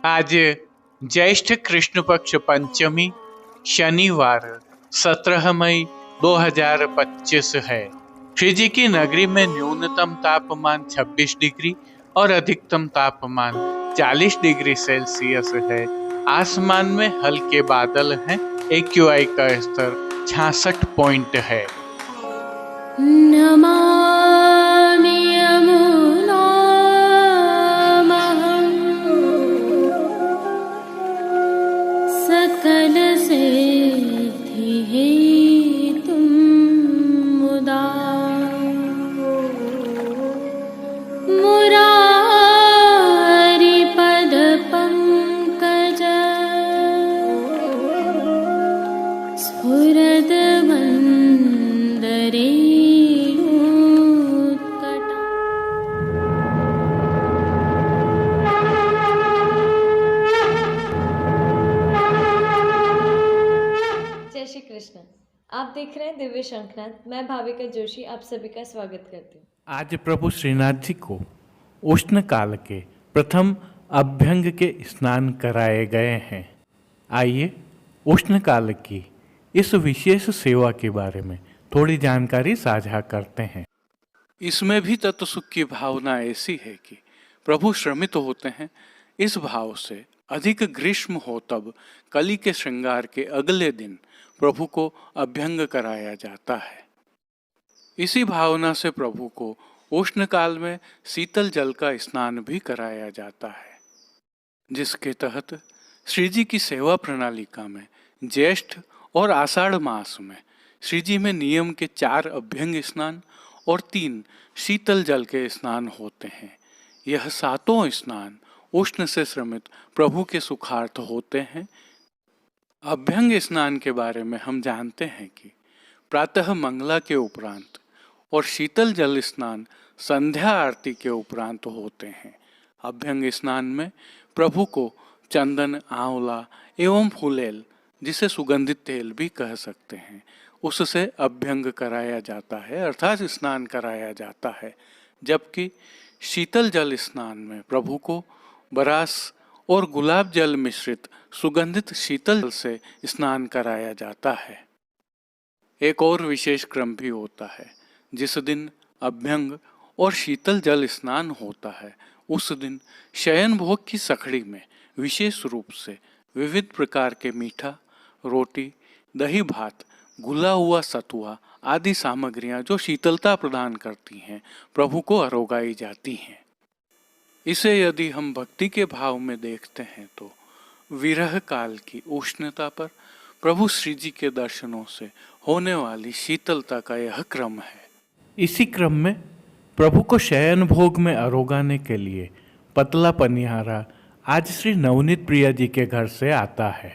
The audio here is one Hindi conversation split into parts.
आज ज्येष्ठ कृष्ण पक्ष पंचमी शनिवार 17 मई 2025 है। श्री जी की नगरी में न्यूनतम तापमान 26 डिग्री और अधिकतम तापमान 40 डिग्री सेल्सियस है। आसमान में हल्के बादल हैं। AQI का स्तर 66 पॉइंट है। नमामि यमुनामहं सकलसिद्धिहेतुं मुदा मुरारिपदपङ्कज स्फुरद्वन्दरे श्री कृष्ण। आप देख रहे हैं दिव्य शंखनाद। मैं भाविका जोशी आप सभी का स्वागत करती हूँ। आज प्रभु श्रीनाथ जी को उष्ण काल के प्रथम अभ्यंग के स्नान कराए गए हैं। आइए उष्ण काल की इस विशेष सेवा के बारे में थोड़ी जानकारी साझा करते हैं। इसमें भी तत्व सुख की भावना ऐसी है कि प्रभु श्रमित होते हैं। इस भाव से अधिक ग्रीष्म हो तब कली के श्रृंगार के अगले दिन प्रभु को अभ्यंग कराया जाता है। इसी भावना से प्रभु को उष्ण काल में शीतल जल का स्नान भी कराया जाता है, जिसके तहत श्री जी की सेवा प्रणालिका में ज्येष्ठ और आषाढ़ मास में श्री जी में नियम के 4 अभ्यंग स्नान और 3 शीतल जल के स्नान होते हैं। यह 7 स्नान उष्ण से श्रमित प्रभु के सुखार्थ होते हैं। अभ्यंग स्नान के बारे में हम जानते हैं कि प्रातः मंगला के उपरांत और शीतल जल स्नान संध्या आरती के उपरांत होते हैं। अभ्यंग स्नान में प्रभु को चंदन, आंवला एवं फूलेल, जिसे सुगंधित तेल भी कह सकते हैं, उससे अभ्यंग कराया जाता है, अर्थात स्नान कराया जाता है। जबकि शीतल जल स्नान में प्रभु को बरास और गुलाब जल मिश्रित सुगंधित शीतल जल से स्नान कराया जाता है। एक और विशेष क्रम भी होता है। जिस दिन अभ्यंग और शीतल जल स्नान होता है उस दिन शयन भोग की सखड़ी में विशेष रूप से विविध प्रकार के मीठा, रोटी, दही भात, घुला हुआ सतुआ आदि सामग्रियां जो शीतलता प्रदान करती हैं प्रभु को अरोगाई जाती हैं। इसे यदि हम भक्ति के भाव में देखते हैं तो विरह काल की उष्णता पर प्रभु श्री जी के दर्शनों से होने वाली शीतलता का यह क्रम है। इसी क्रम में प्रभु को शयन भोग में अरोगाने के लिए पतला पनिहारा आज श्री नवनीत प्रिया जी के घर से आता है।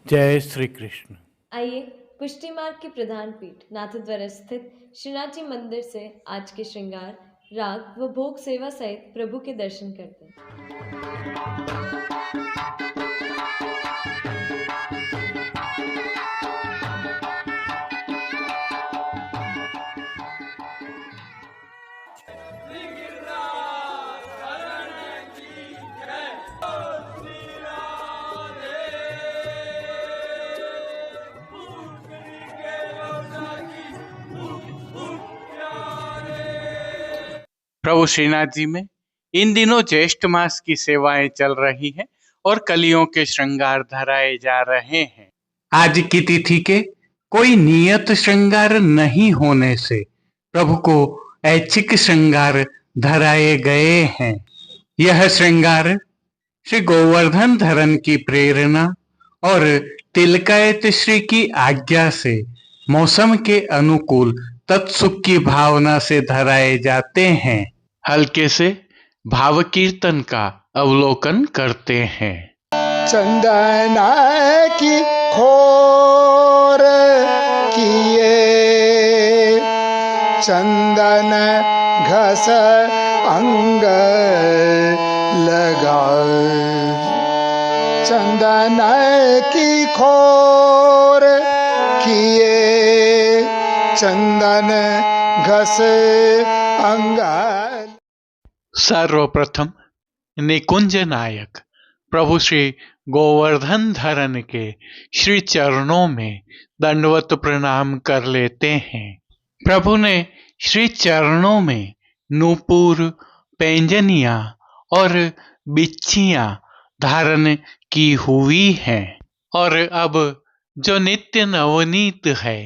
जय श्री कृष्ण। आइए पुष्टि मार्ग की प्रधान पीठ नाथद्वारा स्थित श्रीनाथ जी मंदिर से आज के श्रृंगार, राग व भोग सेवा सहित प्रभु के दर्शन करते हैं। प्रभु श्रीनाथ जी में इन दिनों ज्येष्ठ मास की सेवाएं चल रही हैं और कलियों के श्रृंगार धराए जा रहे हैं। आज की तिथि के कोई नियत श्रृंगार नहीं होने से प्रभु को ऐच्छिक श्रृंगार धराए गए हैं। यह श्रृंगार श्री गोवर्धन धरन की प्रेरणा और तिलकायत श्री की आज्ञा से मौसम के अनुकूल तत्सुख की भावना से धराए जाते हैं। हल्के से भाव कीर्तन का अवलोकन करते हैं। चंदन की खोर किए, चंदन घस अंग लगा, चंदन की खोर किए, चंदन घस अंग। सर्वप्रथम निकुंज नायक प्रभु श्री गोवर्धन धरन के श्री चरणों में दंडवत प्रणाम कर लेते हैं। प्रभु ने श्री चरणों में नूपुर, पैंजनिया और बिच्छियां धारण की हुई हैं और अब जो नित्य नवनीत है,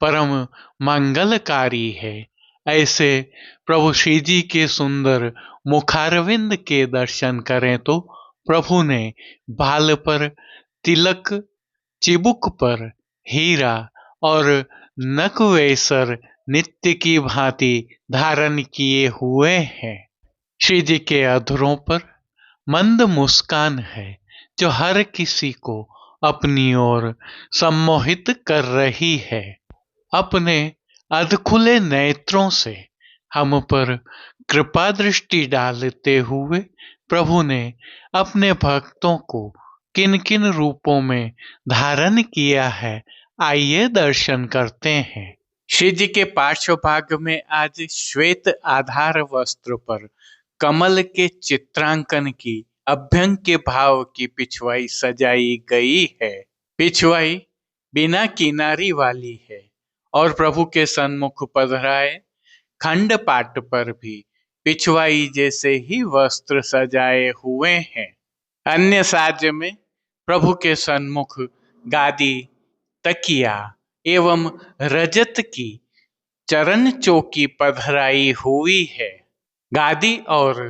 परम मंगलकारी है, ऐसे प्रभु श्री जी के सुंदर मुखारविंद के दर्शन करें तो प्रभु ने बाल पर तिलक, चिबुक पर हीरा और नकवेसर नित्य की भांति धारण किए हुए हैं। श्री जी के अधरों पर मंद मुस्कान है जो हर किसी को अपनी ओर सम्मोहित कर रही है। अपने अधखुले नेत्रों से हम पर कृपा दृष्टि डालते हुए प्रभु ने अपने भक्तों को किन किन रूपों में धारण किया है, आइए दर्शन करते हैं। श्री जी के पार्श्व भाग में आज श्वेत आधार वस्त्र पर कमल के चित्रांकन की अभ्यंग के भाव की पिछवाई सजाई गई है। पिछवाई बिना किनारी वाली है और प्रभु के सन्मुख पधराए खंड पाट पर भी पिछवाई जैसे ही वस्त्र सजाए हुए हैं। अन्य साज में प्रभु के सन्मुख गादी, तकिया एवं रजत की चरण चौकी पधराई हुई है। गादी और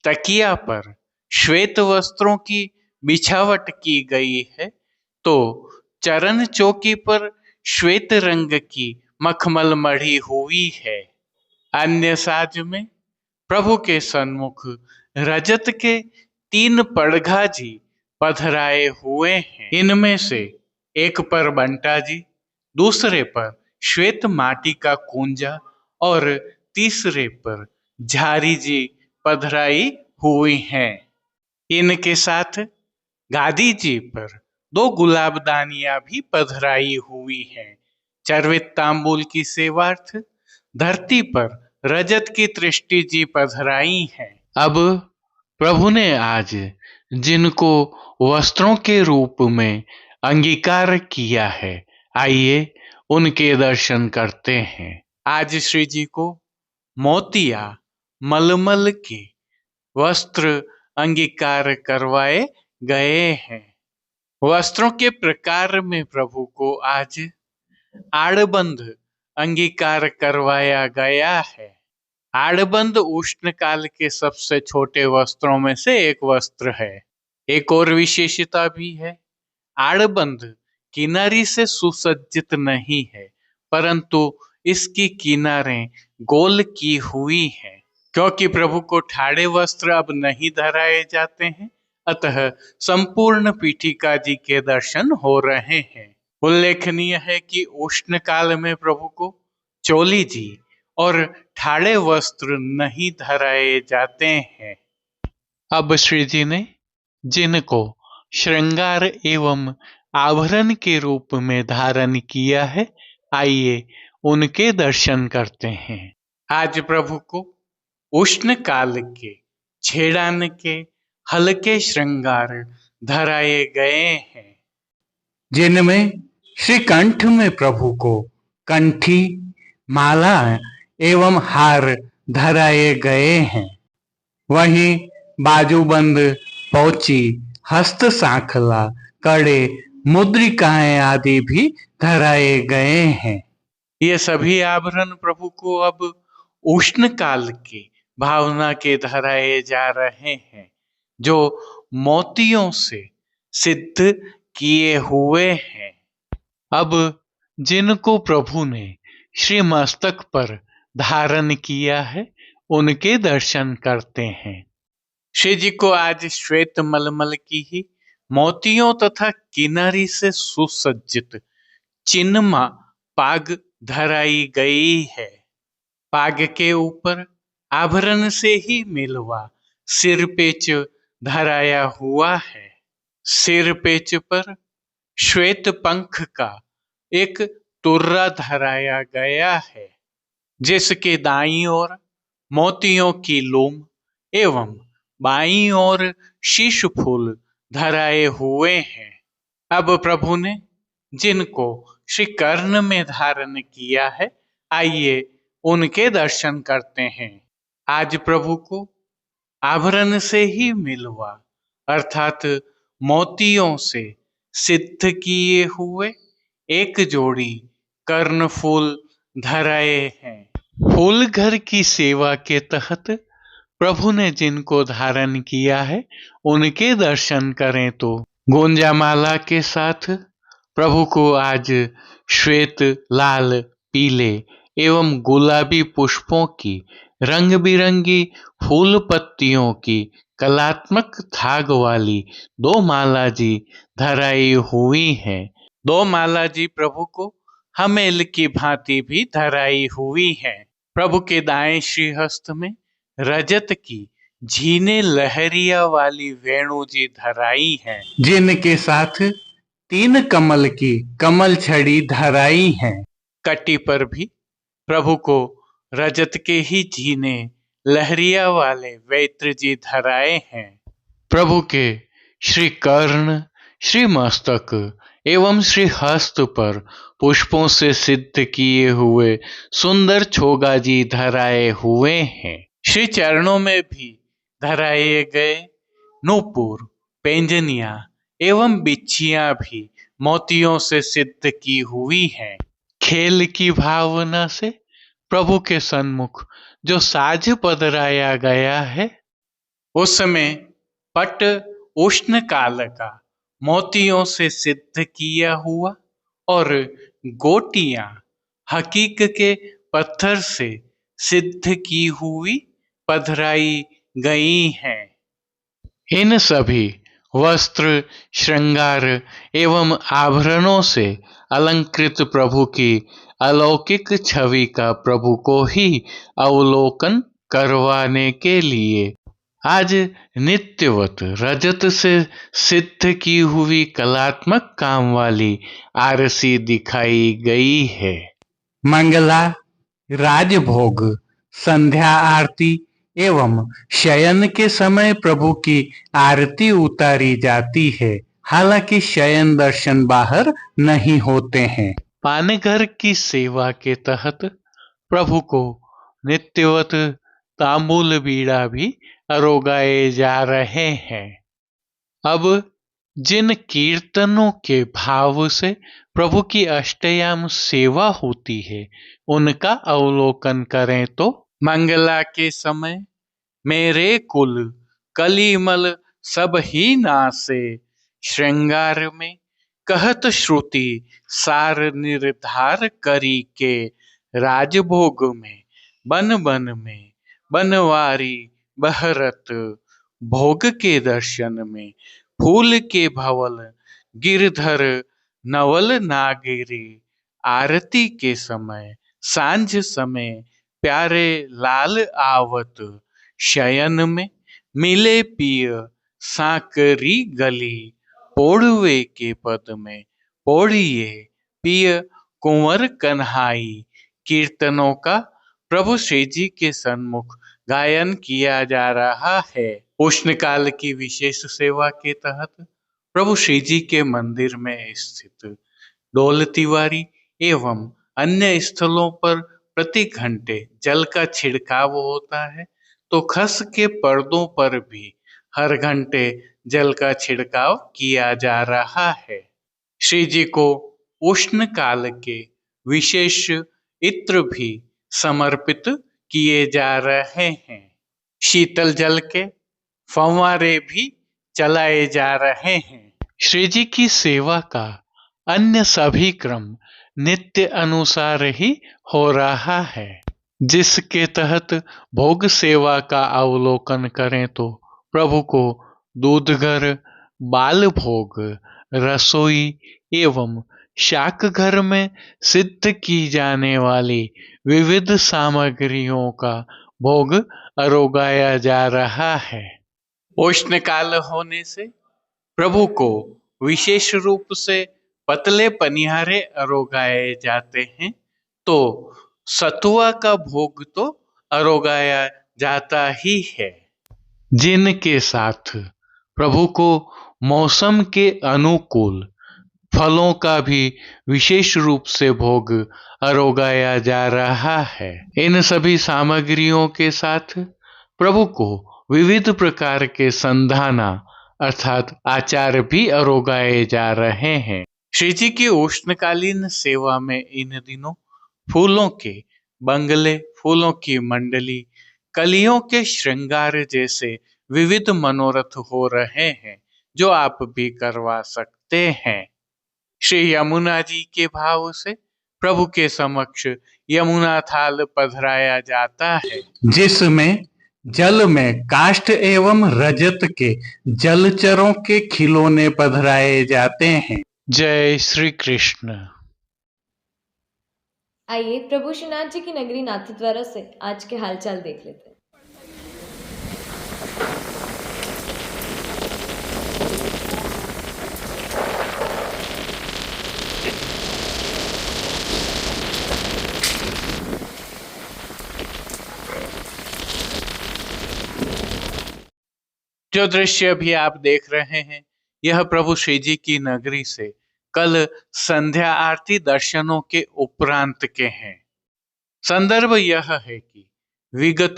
तकिया पर श्वेत वस्त्रों की बिछावट की गई है, तो चरण चौकी पर श्वेत रंग की मखमल मढ़ी हुई है। अन्य साज में प्रभु के सन्मुख रजत के 3 पड़घा जी पधराए हुए हैं। इनमें से एक पर बंटा जी, दूसरे पर श्वेत माटी का कुंजा और तीसरे पर झारी जी पधराई हुई हैं। इनके साथ गादी जी पर 2 गुलाबदानियां भी पधराई हुई हैं। चर्वित तांबूल की सेवार्थ धरती पर रजत की दृष्टि जी पधराई हैं। अब प्रभु ने आज जिनको वस्त्रों के रूप में अंगीकार किया है, आइए उनके दर्शन करते हैं। आज श्री जी को मोतिया, मलमल के वस्त्र अंगीकार करवाए गए हैं। वस्त्रों के प्रकार में प्रभु को आज आड़बंद अंगीकार करवाया गया है। आड़बंद उष्ण काल के सबसे छोटे वस्त्रों में से एक वस्त्र है। एक और विशेषता भी है, आड़बंद किनारी से सुसज्जित नहीं है, परंतु इसकी किनारें गोल की हुई हैं। क्योंकि प्रभु को ठाड़े वस्त्र अब नहीं धराए जाते हैं, अतः संपूर्ण पीठिका जी के दर्शन हो रहे हैं। उल्लेखनीय है कि उष्ण काल में प्रभु को चोली जी और ठाड़े वस्त्र नहीं धराए जाते हैं। अब श्री जी ने जिनको श्रृंगार एवं आभरण के रूप में धारण किया है, आइए उनके दर्शन करते हैं। आज प्रभु को उष्ण काल के छेड़ान के हल्के श्रृंगार धराए गए हैं, जिनमें श्री कंठ में प्रभु को कंठी, माला एवं हार धराए गए हैं। वहीं बाजूबंद, पौची, हस्त सांखला, कड़े, मुद्रिकाएं आदि भी धराए गए हैं। ये सभी आभरण प्रभु को अब उष्ण काल की भावना के धराए जा रहे हैं, जो मोतियों से सिद्ध किए हुए हैं। अब जिनको प्रभु ने श्री मस्तक पर धारण किया है, उनके दर्शन करते हैं। श्री जी को आज श्वेत मलमल की ही मोतियों तथा किनारी से सुसज्जित चिन्मा पाग धराई गई है। पाग के ऊपर आभरण से ही मिलवा सिर पेच धराया हुआ है। सिर पेच पर श्वेत पंख का एक तुर्रा धराया गया है, जिसके दाईं ओर मोतियों की लूम एवं बाईं ओर शीश फूल धराए हुए हैं। अब प्रभु ने जिनको श्री कर्ण में धारण किया है, आइए उनके दर्शन करते हैं। आज प्रभु को आभरण से ही मिलवा अर्थात मोतियों से सिद्ध किए हुए एक जोड़ी कर्णफूल धराए हैं। फूल घर की सेवा के तहत प्रभु ने जिनको धारण किया है उनके दर्शन करें तो गोंजामाला के साथ प्रभु को आज श्वेत, लाल, पीले एवं गुलाबी पुष्पों की रंग बिरंगी फूल पत्तियों की कलात्मक धाग वाली 2 माला जी धराई हुई हैं। 2 माला जी प्रभु को हमेल की भांति भी धराई हुई हैं। प्रभु के दाएं श्रीहस्त में रजत की झीने लहरिया वाली वेणु जी धराई हैं, जिनके साथ 3 कमल की कमल छड़ी धराई हैं। कटी पर भी प्रभु को रजत के ही झीने लहरिया वाले वैत्र जी धराए हैं। प्रभु के श्री कर्ण, श्री मस्तक एवं श्री हस्त पर पुष्पों से सिद्ध किए हुए सुंदर छोगा जी धराए हुए हैं। श्री चरणों में भी धराए गए नूपुर, पेंजनिया एवं बिच्छियां भी मोतियों से सिद्ध की हुई हैं। खेल की भावना से प्रभु के सन्मुख जो साज पधराया गया है, उसमें पट उष्ण काल का मोतियों से सिद्ध किया हुआ और गोटियां हकीक के पत्थर से सिद्ध की हुई पधराई गई हैं। इन सभी वस्त्र, श्रृंगार एवं आभरणों से अलंकृत प्रभु की अलौकिक छवि का प्रभु को ही अवलोकन करवाने के लिए आज नित्यवत रजत से सिद्ध की हुई कलात्मक काम वाली आरसी दिखाई गई है। मंगला, राजभोग, संध्या आरती एवं शयन के समय प्रभु की आरती उतारी जाती है। हालांकि शयन दर्शन बाहर नहीं होते हैं। पानघर की सेवा के तहत प्रभु को नित्यवत तांबूल बीड़ा भी अरोगाए जा रहे हैं। अब जिन कीर्तनों के भाव से प्रभु की अष्टयाम सेवा होती है, उनका अवलोकन करें तो मंगला के समय मेरे कुल कलिमल सब ही नासे, श्रृंगार में कहत श्रुति सार निर्धार करी के, राजभोग में बन बन में बनवारी बहरत, भोग के दर्शन में फूल के भवल गिरधर नवल नागिरी, आरती के समय सांझ समय प्यारे लाल आवत, शयन में मिले पिय साकरी गली, पोड़वे के पद में पोड़िए पिय कुंवर कन्हाई। कीर्तनों का प्रभु श्री जी के सन्मुख गायन किया जा रहा है। उष्णकाल की विशेष सेवा के तहत प्रभु श्री जी के मंदिर में स्थित डोल तिवारी एवं अन्य स्थलों पर प्रति घंटे जल का छिड़काव होता है, तो खस के पर्दों पर भी हर घंटे जल का छिड़काव किया जा रहा है। श्री जी को उष्ण काल के विशेष इत्र भी समर्पित किए जा रहे हैं। शीतल जल के फव्वारे भी चलाए जा रहे हैं। श्री जी की सेवा का अन्य सभी क्रम नित्य अनुसार ही हो रहा है, जिसके तहत भोग सेवा का अवलोकन करें तो प्रभु को दूधघर, बाल भोग, रसोई एवं शाक घर में सिद्ध की जाने वाली विविध सामग्रियों का भोग अरोगाया जा रहा है। उष्ण काल होने से प्रभु को विशेष रूप से पतले पनिहारे अरोगाए जाते हैं, तो सतुआ का भोग तो अरोगाया जाता ही है, जिनके साथ प्रभु को मौसम के अनुकूल फलों का भी विशेष रूप से भोग अरोगाया जा रहा है। इन सभी सामग्रियों के साथ प्रभु को विविध प्रकार के संधाना अर्थात आचार भी अरोगाए जा रहे हैं। श्री जी की उष्णकालीन सेवा में इन दिनों फूलों के बंगले, फूलों की मंडली, कलियों के श्रृंगार जैसे विविध मनोरथ हो रहे हैं, जो आप भी करवा सकते हैं। श्री यमुना जी के भाव से प्रभु के समक्ष यमुना थाल पधराया जाता है, जिसमें जल में काष्ठ एवं रजत के जलचरों के खिलौने पधराए जाते हैं। जय श्री कृष्ण। आइए प्रभु श्रीनाथ जी की नगरी नाथद्वारा से आज के हालचाल देख लेते हैं। जो दृश्य अभी आप देख रहे हैं, यह प्रभु श्री जी की नगरी से कल संध्या आरती दर्शनों के उपरांत के हैं। संदर्भ यह है कि विगत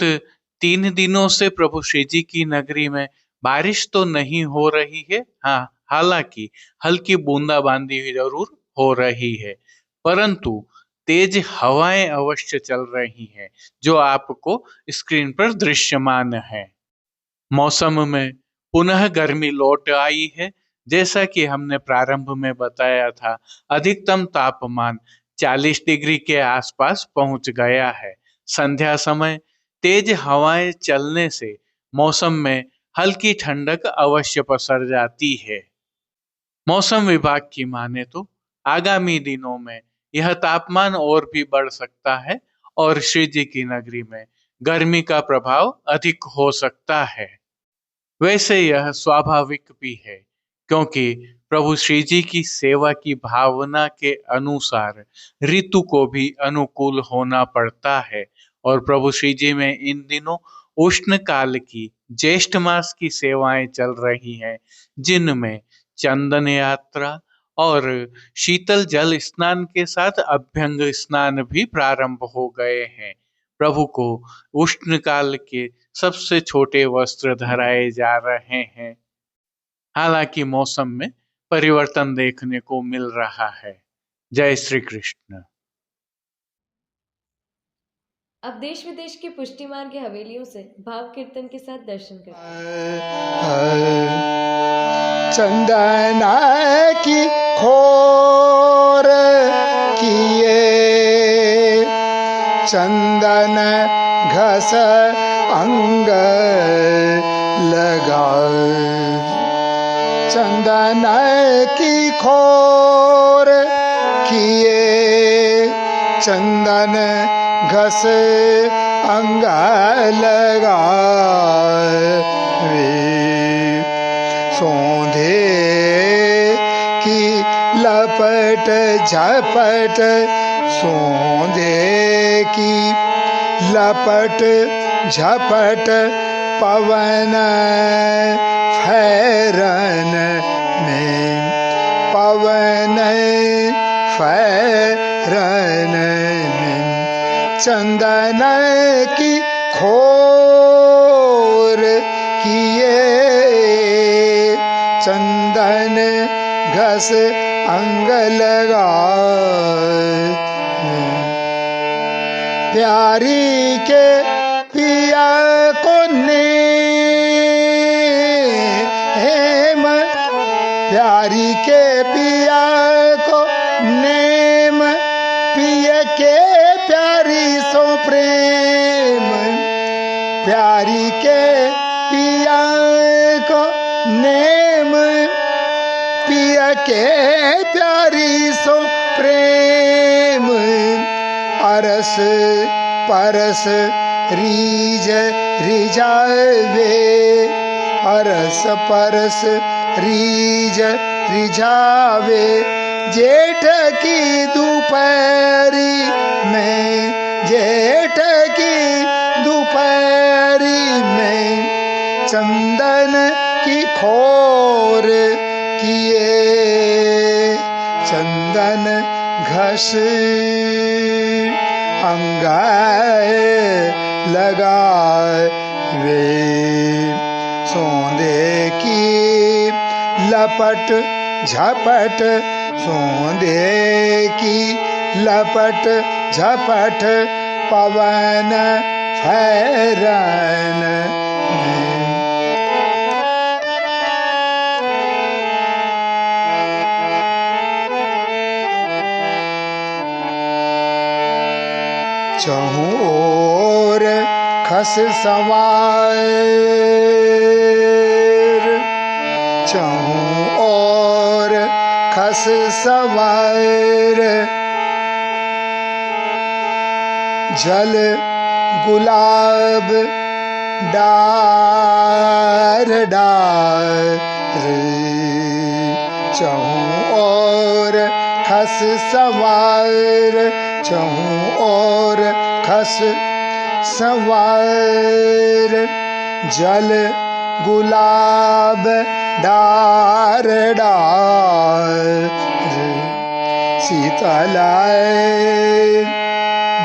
3 दिनों से प्रभु श्री जी की नगरी में बारिश तो नहीं हो रही है, हाँ हालांकि हल्की बूंदाबांदी जरूर हो रही है, परंतु तेज हवाएं अवश्य चल रही हैं, जो आपको स्क्रीन पर दृश्यमान है। मौसम में पुनः गर्मी लौट आई है। जैसा कि हमने प्रारंभ में बताया था, अधिकतम तापमान 40 डिग्री के आसपास पहुंच गया है। संध्या समय तेज हवाएं चलने से मौसम में हल्की ठंडक अवश्य पसर जाती है। मौसम विभाग की माने तो आगामी दिनों में यह तापमान और भी बढ़ सकता है और श्री जी की नगरी में गर्मी का प्रभाव अधिक हो सकता है। वैसे यह स्वाभाविक भी है, क्योंकि प्रभु श्री जी की सेवा की भावना के अनुसार ऋतु को भी अनुकूल होना पड़ता है और प्रभु श्री जी में इन दिनों उष्ण काल की ज्येष्ठ मास की सेवाएं चल रही हैं, जिनमें चंदन यात्रा और शीतल जल स्नान के साथ अभ्यंग स्नान भी प्रारंभ हो गए हैं। प्रभु को उष्ण काल के सबसे छोटे वस्त्र धराए जा रहे हैं। हालांकि मौसम में परिवर्तन देखने को मिल रहा है। जय श्री कृष्ण। अब देश विदेश की पुष्टि मार्ग हवेलियों से भाव कीर्तन के साथ दर्शन करें। चंदन की खोर किए, चंदन घस अंग लगा, चंदन की खोर किए, चंदन घस अंग लगा, सोंधे की लपट झपट, सोंधे की लपट झपट, पवन फैरन में, पवन फैरन में, चंदन की खोर किए, चंदन घस अंग लगा, प्यारी के पिया को नेम, प्यारी के पिया को नेम, पिय के प्यारी सो प्रेम, प्यारी के पिया को नेम, पिय के प्यारी सो प्रेम, अरस परस रीज रिझावे, अरस परस रीज रिझावे, जेठ की दोपहरी में, जेठ की दोपहरी में, चंदन की खोर किए चंदन घस अंगाए लगाए वे सौंदे की लपट झपट सौंदे की लपट झपट पवन फैरन चहु ओर खस सवार चहु ओर खस सवार जल गुलाब डार डार चहु ओर खस सवार चहु ओर खस सवार जल गुलाब डार डार शीतलाय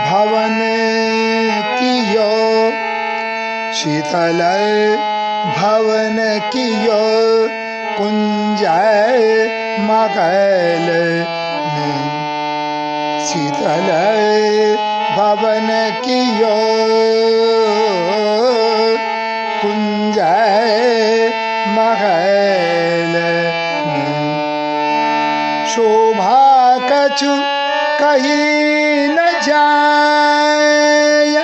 भवन कियो शीतलाय भवन कियो कुंजय मगल शीतलाय भवन कियो कुंजय महल शोभा कछु कहीं न जाय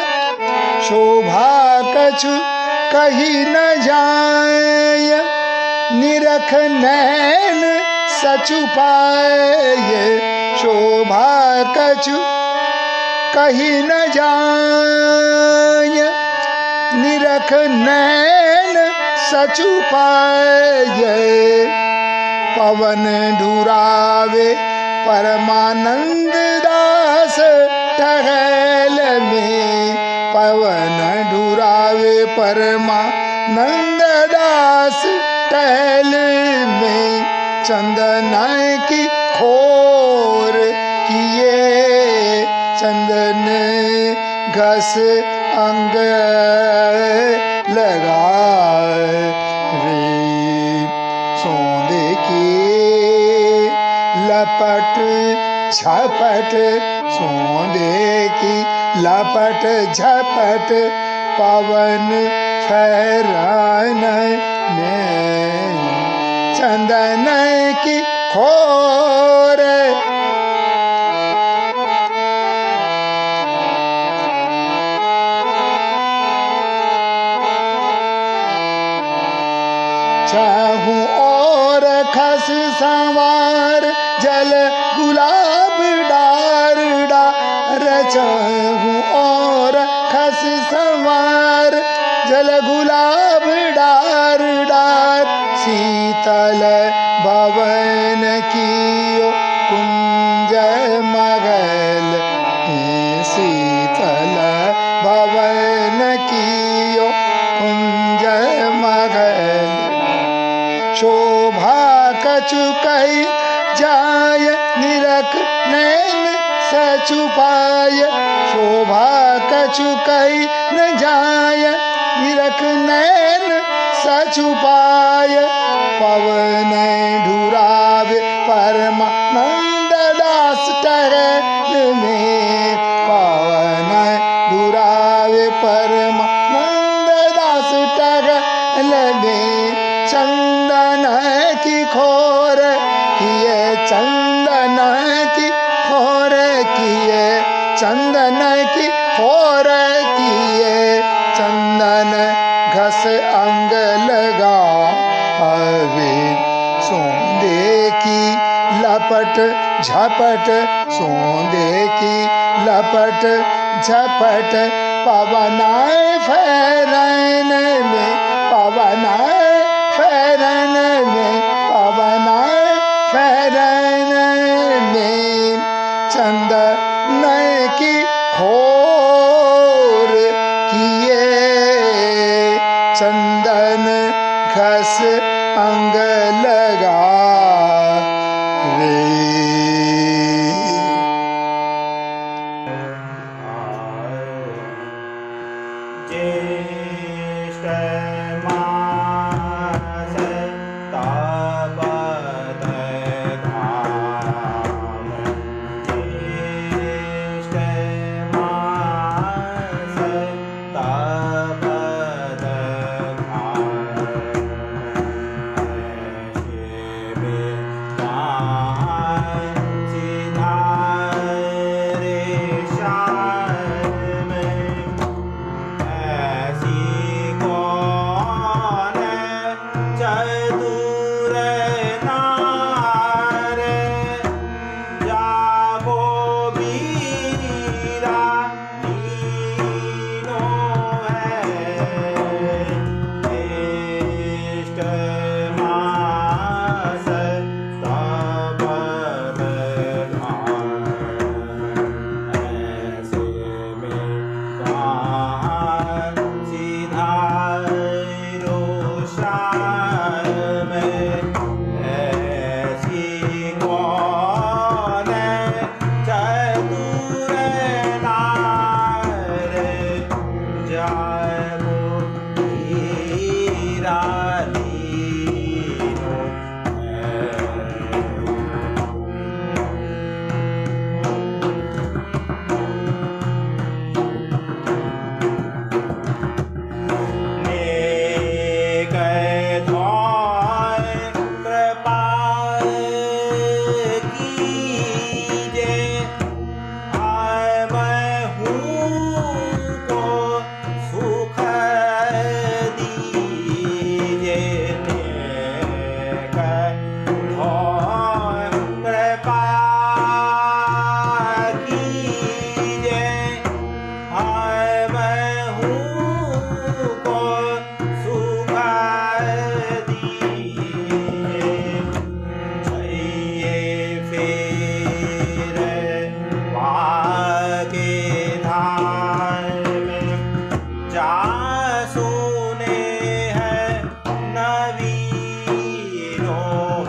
शोभा कछु कहीं न जाय निरख नैन सचु पाए शोभा कछु कहीं न जाय निरख नैन सचु पाए पवन डुरावे परमानंद दास टहल में पवन डुरावे परमानंद दास टहल में चंदन की खोर किए चंदन घस अंग लगाए रे सौंदे की लपट झपट सौंदे की लपट झपट पवन फैरान में चंदन की खोर चाहू और खस संवार जल गुलाब डार डार चाहू और खस संवार जल गुलाब डार डार शीतल भवन कियो कुंज मगल शीतल भवन कियो कुंज मगल शोभा कछु कही जाय निरख नैन सचु पाय शोभा कछु कही न जाय निरख नैन सचु पाय पवन ढुरावे परमानंद दास टहल में पवन ढुरावे परमानंद दास टहल में चंदन की खोर किए चंदन की खोर किए चंदन की खोर किए चंदन घस अंग लगा वे सौंदे की लपट झपट सौंदे की लपट झपट पवनाए फैरन में पवनाए फैरन में पवनाए फैरन में चंदन की खोर किए चंदन घस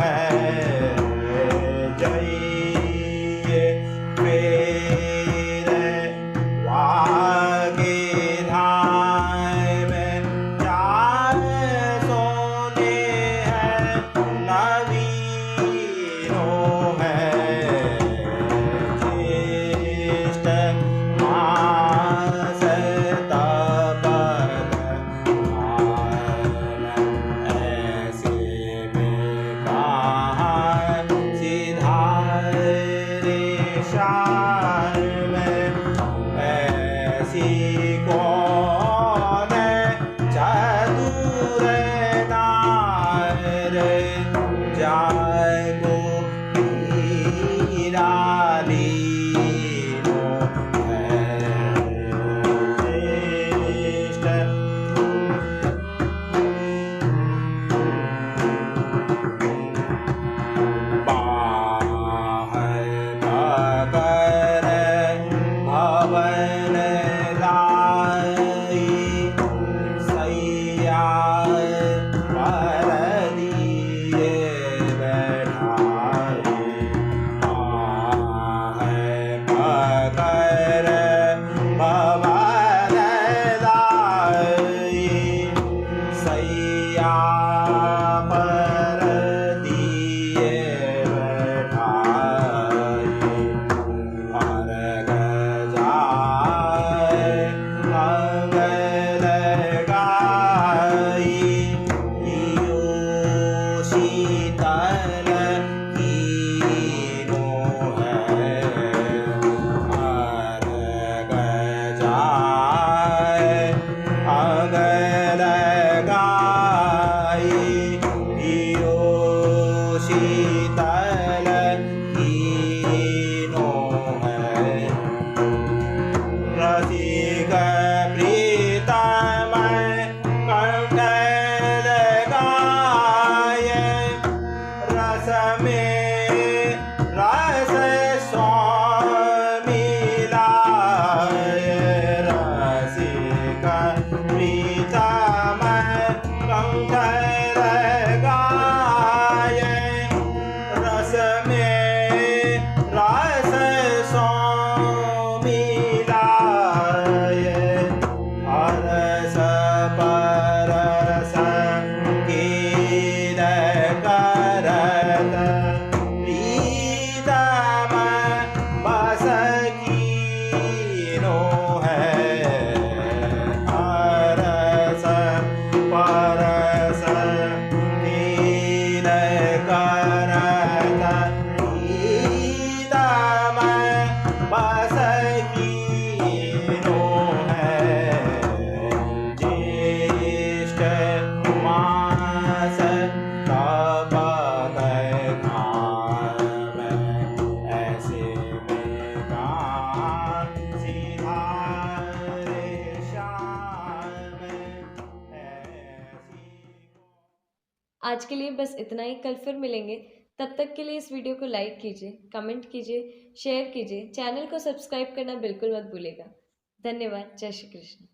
है जय फेर वागे धाय में चार सोने हैं नवीनो है ज्येष्ठ मास तपत ऐसे में कहा सिधारे शार में ऐसी कौन चतुर नार जाय को लीनो है ज्येष्ठ बाहर पकर भवन दाई सैया पर दिए बैठाए बाहर पकर भवन दाई सैया पर दिए बैठाए अर्घ जाए मंगल गाई लियो शीतल कीनो है अर्घ जाए मंगल गाई लियो शीतल कीनो है रसिक प्रीतम कंठ लगाए रस में रस स्वामी लाए रसिक प्रीतम कंठ लगाए रस में रस स्वामी लाए अरस परस कीन करत प्रीतम बस कीनो है अरस परस कीन करत प्रीतम बस कीनो है ज्येष्ठ मास तपत धाम ऐसे में कहा सिधारे शाम ऐसी आज के लिए बस इतना ही। कल फिर मिलेंगे। तब तक के लिए इस वीडियो को लाइक कीजिए, कमेंट कीजिए, शेयर कीजिए, चैनल को सब्सक्राइब करना बिल्कुल मत भूलिएगा। धन्यवाद। जय श्री कृष्ण।